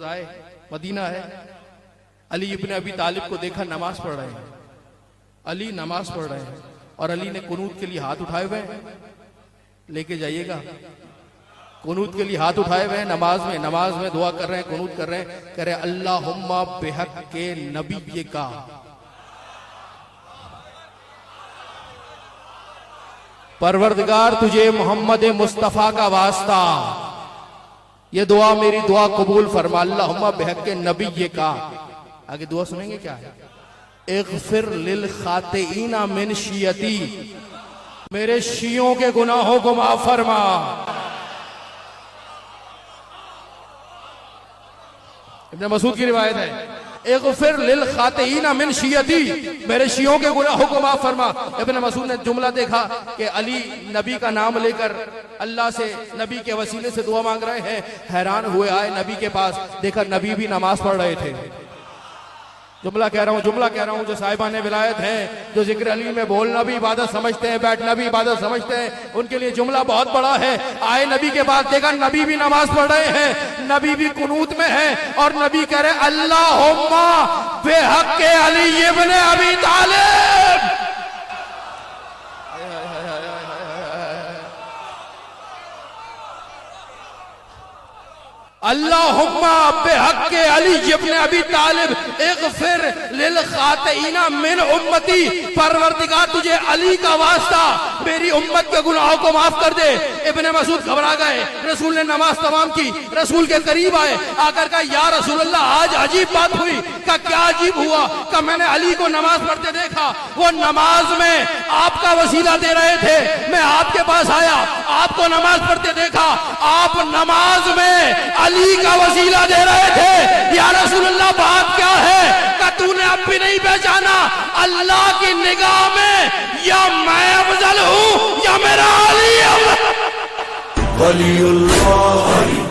آئے، مدینہ ہے، علی ابن ابی طالب کو دیکھا نماز پڑھ رہے ہیں، علی نماز پڑھ رہے ہیں اور علی نے قنوت کے لیے ہاتھ اٹھائے ہوئے ہیں، لے کے جائیے گا، قنوت کے لیے ہاتھ اٹھائے ہوئے ہیں، نماز میں دعا کر رہے ہیں، قنوت کر رہے ہیں، کہہ رہے ہیں اللہم بحق کے نبی کا پروردگار تجھے محمد مصطفیٰ کا واسطہ یہ دعا میری دعا قبول فرما، اللہم بحق نبی کا۔ آگے دعا سنیں گے کیا ہے؟ اغفر للخاطئین من شیعتی، میرے شیعوں کے گناہوں کو معاف فرما۔ ابن مسعود کی روایت ہے اغفر للخاطئین من شیعتی، میرے شیعوں کے گناہوں کو معاف فرما۔ ابن مسعود نے جملہ دیکھا کہ علی نبی کا نام لے کر اللہ سے نبی کے وسیلے سے دعا مانگ رہے ہیں، حیران ہوئے، آئے نبی کے پاس، دیکھا نبی بھی نماز پڑھ رہے تھے۔ جملہ کہہ رہا ہوں جو صاحبان ولایت ہیں، جو ذکر علی میں بولنا بھی عبادت سمجھتے ہیں، بیٹھنا بھی عبادت سمجھتے ہیں، ان کے لیے جملہ بہت بڑا ہے۔ آئے نبی کے پاس، دیکھا نبی بھی نماز پڑھ رہے ہیں، نبی بھی قنوت میں ہے، اور نبی کہہ رہے اللہم بحق علی ابن ابی طالب، اللہم بحق علی ابن ابی طالب اغفر للخاطئین من امتی، پروردگار تجھے علی کا واسطہ میری امت کے گناہوں کو معاف کر دے۔ ابن مسعود گھبرا گئے، رسول نے نماز تمام کی، رسول کے قریب آئے، آ کر کہا یا رسول اللہ آج عجیب بات ہوئی۔ کہا کیا عجیب ہوا؟ کہ میں نے علی کو نماز پڑھتے دیکھا، وہ نماز میں آپ کا وسیلہ دے رہے تھے، میں آپ کے پاس آیا، آپ کو نماز پڑھتے دیکھا، آپ نماز میں علی کا وسیلہ دے رہے تھے، یا رسول اللہ بات کیا ہے؟ کہ تو نے اب بھی نہیں پہچانا، اللہ کی نگاہ میں یا میں افضل ہوں یا میرا علی افضل۔ ولی اللہ